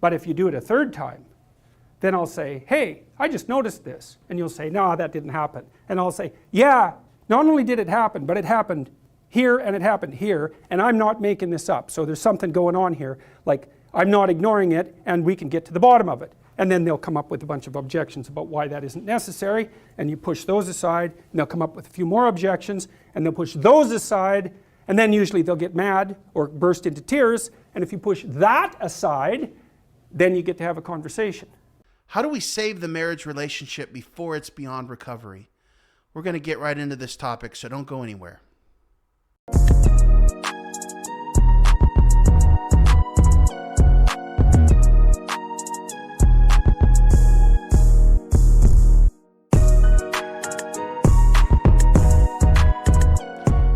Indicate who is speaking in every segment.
Speaker 1: But if you do it a third time, then I'll say, hey, I just noticed this. And you'll say, no, that didn't happen. And I'll say, yeah, not only did it happen, but it happened here and it happened here, and I'm not making this up. So there's something going on here, like I'm not ignoring it, and we can get to the bottom of it. And then they'll come up with a bunch of objections about why that isn't necessary, and you push those aside, and they'll come up with a few more objections, and they'll push those aside, and then usually they'll get mad or burst into tears, and if you push that aside, then you get to have a conversation.
Speaker 2: How do we save the marriage relationship before it's beyond recovery? We're going to get right into this topic, so don't go anywhere.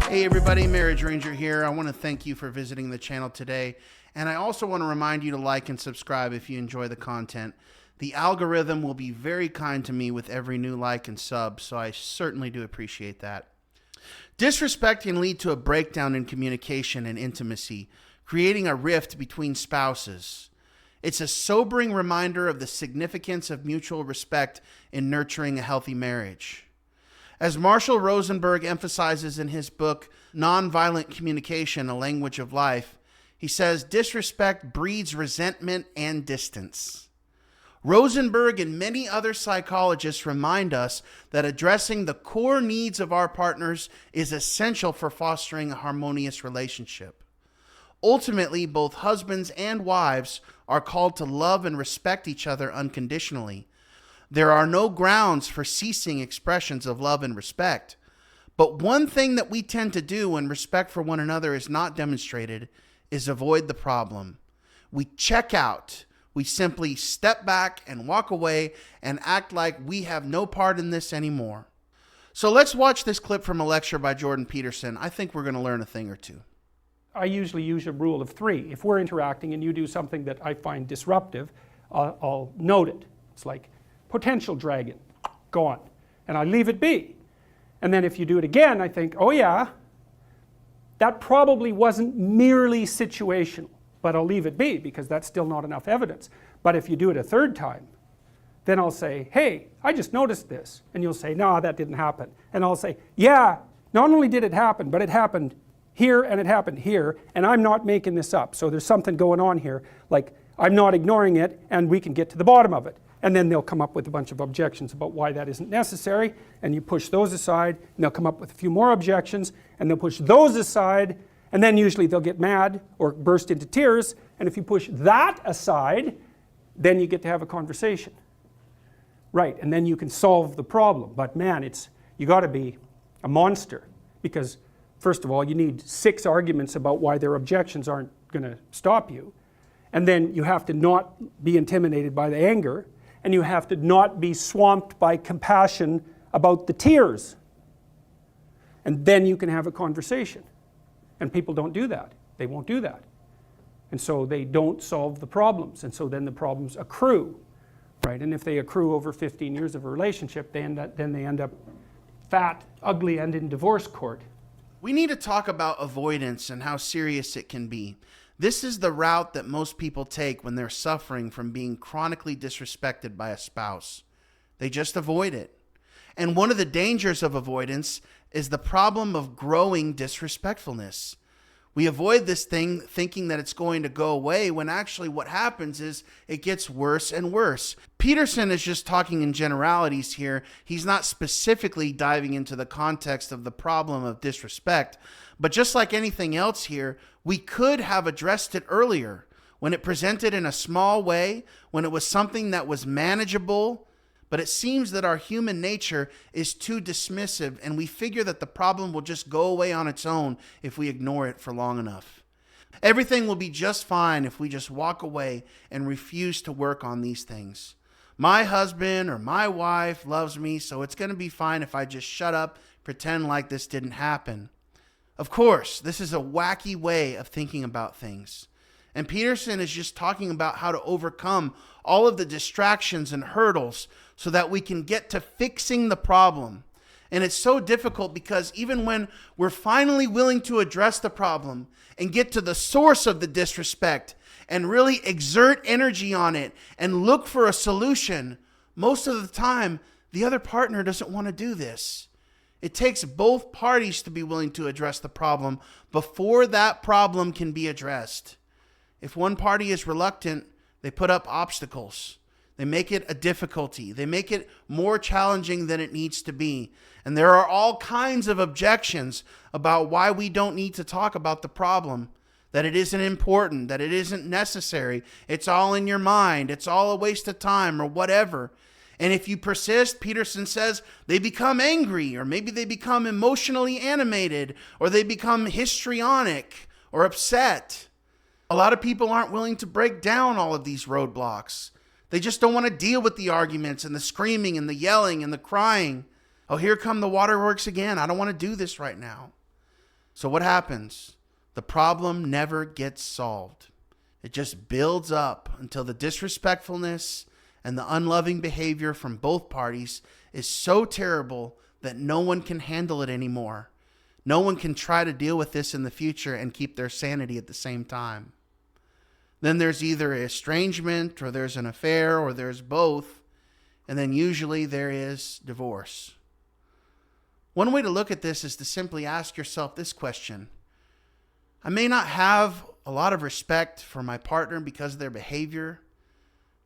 Speaker 2: Hey everybody, Marriage Ranger here. I want to thank you for visiting the channel today. And I also want to remind you to like and subscribe if you enjoy the content. The algorithm will be very kind to me with every new like and sub, so I certainly do appreciate that. Disrespect can lead to a breakdown in communication and intimacy, creating a rift between spouses. It's a sobering reminder of the significance of mutual respect in nurturing a healthy marriage. As Marshall Rosenberg emphasizes in his book, Nonviolent Communication, A Language of Life, he says, disrespect breeds resentment and distance. Rosenberg and many other psychologists remind us that addressing the core needs of our partners is essential for fostering a harmonious relationship. Ultimately, both husbands and wives are called to love and respect each other unconditionally. There are no grounds for ceasing expressions of love and respect. But one thing that we tend to do when respect for one another is not demonstrated is avoid the problem. We check out. We simply step back and walk away and act like we have no part in this anymore. So let's watch this clip from a lecture by Jordan Peterson. I think we're going to learn a thing or two.
Speaker 1: I usually use a rule of 3. If we're interacting and you do something that I find disruptive, I'll note it. It's like, potential dragon, gone. And I leave it be. And then if you do it again, I think, oh yeah, that probably wasn't merely situational, but I'll leave it be because that's still not enough evidence. But if you do it a third time, then I'll say, hey, I just noticed this. And you'll say, no, that didn't happen. And I'll say, yeah, not only did it happen, but it happened here and it happened here, and I'm not making this up. So there's something going on here, like I'm not ignoring it, and we can get to the bottom of it. And then they'll come up with a bunch of objections about why that isn't necessary, and you push those aside, and they'll come up with a few more objections, and they'll push those aside, and then usually they'll get mad or burst into tears, and if you push that aside, then you get to have a conversation. Right, and then you can solve the problem. But man, you got to be a monster, because first of all, you need 6 arguments about why their objections aren't going to stop you, and then you have to not be intimidated by the anger, and you have to not be swamped by compassion about the tears. And then you can have a conversation. And people don't do that. They won't do that. And so they don't solve the problems. And so then the problems accrue, right? And if they accrue over 15 years of a relationship, then they end up fat, ugly, and in divorce court.
Speaker 2: We need to talk about avoidance and how serious it can be. This is the route that most people take when they're suffering from being chronically disrespected by a spouse. They just avoid it. And one of the dangers of avoidance is the problem of growing disrespectfulness. We avoid this thing thinking that it's going to go away, when actually what happens is it gets worse and worse. Peterson is just talking in generalities here. He's not specifically diving into the context of the problem of disrespect. But just like anything else here, we could have addressed it earlier, when it presented in a small way, when it was something that was manageable. But it seems that our human nature is too dismissive, and we figure that the problem will just go away on its own if we ignore it for long enough. Everything will be just fine if we just walk away and refuse to work on these things. My husband or my wife loves me, so it's going to be fine if I just shut up, pretend like this didn't happen. Of course, this is a wacky way of thinking about things. And Peterson is just talking about how to overcome all of the distractions and hurdles so that we can get to fixing the problem. And it's so difficult because even when we're finally willing to address the problem and get to the source of the disrespect, and really exert energy on it and look for a solution, most of the time, the other partner doesn't want to do this. It takes both parties to be willing to address the problem before that problem can be addressed. If one party is reluctant, they put up obstacles. They make it a difficulty. They make it more challenging than it needs to be. And there are all kinds of objections about why we don't need to talk about the problem, that it isn't important, that it isn't necessary. It's all in your mind. It's all a waste of time or whatever. And if you persist, Peterson says, they become angry, or maybe they become emotionally animated, or they become histrionic or upset. A lot of people aren't willing to break down all of these roadblocks. They just don't want to deal with the arguments and the screaming and the yelling and the crying. Oh, here come the waterworks again. I don't want to do this right now. So what happens? The problem never gets solved. It just builds up until the disrespectfulness and the unloving behavior from both parties is so terrible that no one can handle it anymore. No one can try to deal with this in the future and keep their sanity at the same time. Then there's either estrangement, or there's an affair, or there's both, and then usually there is divorce. One way to look at this is to simply ask yourself this question. I may not have a lot of respect for my partner because of their behavior,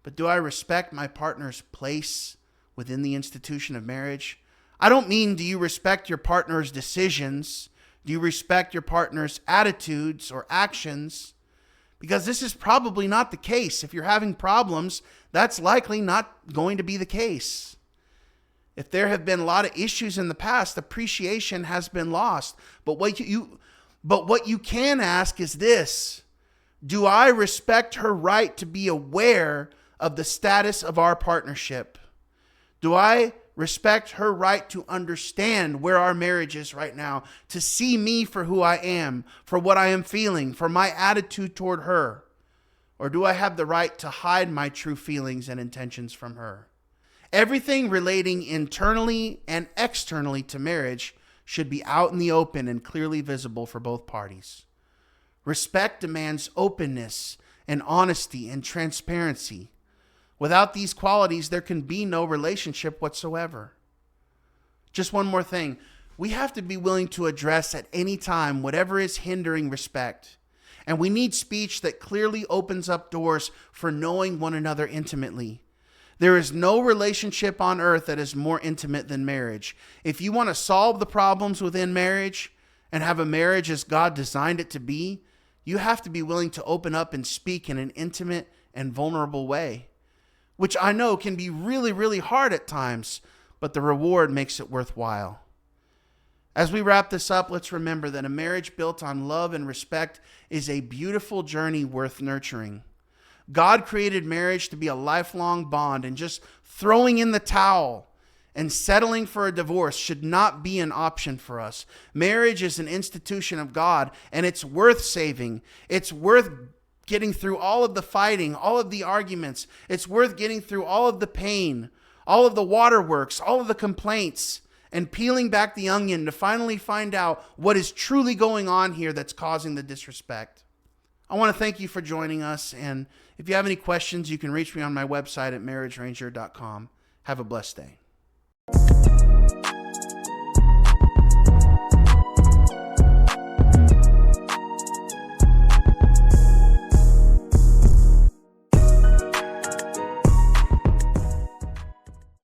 Speaker 2: but do I respect my partner's place within the institution of marriage? I don't mean, do you respect your partner's decisions? Do you respect your partner's attitudes or actions? Because this is probably not the case. If you're having problems, that's likely not going to be the case. If there have been a lot of issues in the past, appreciation has been lost. But what you can ask is this: do I respect her right to be aware of the status of our partnership? Do I respect her right to understand where our marriage is right now, to see me for who I am, for what I am feeling, for my attitude toward her? Or do I have the right to hide my true feelings and intentions from her? Everything relating internally and externally to marriage should be out in the open and clearly visible for both parties. Respect demands openness and honesty and transparency. Without these qualities, there can be no relationship whatsoever. Just one more thing. We have to be willing to address at any time whatever is hindering respect. And we need speech that clearly opens up doors for knowing one another intimately. There is no relationship on earth that is more intimate than marriage. If you want to solve the problems within marriage and have a marriage as God designed it to be, you have to be willing to open up and speak in an intimate and vulnerable way, which I know can be really, really hard at times, but the reward makes it worthwhile. As we wrap this up, let's remember that a marriage built on love and respect is a beautiful journey worth nurturing. God created marriage to be a lifelong bond, and just throwing in the towel and settling for a divorce should not be an option for us. Marriage is an institution of God, and it's worth saving. It's worth getting through all of the fighting, all of the arguments. It's worth getting through all of the pain, all of the waterworks, all of the complaints, and peeling back the onion to finally find out what is truly going on here that's causing the disrespect. I want to thank you for joining us, and if you have any questions, you can reach me on my website at marriageranger.com. Have a blessed day.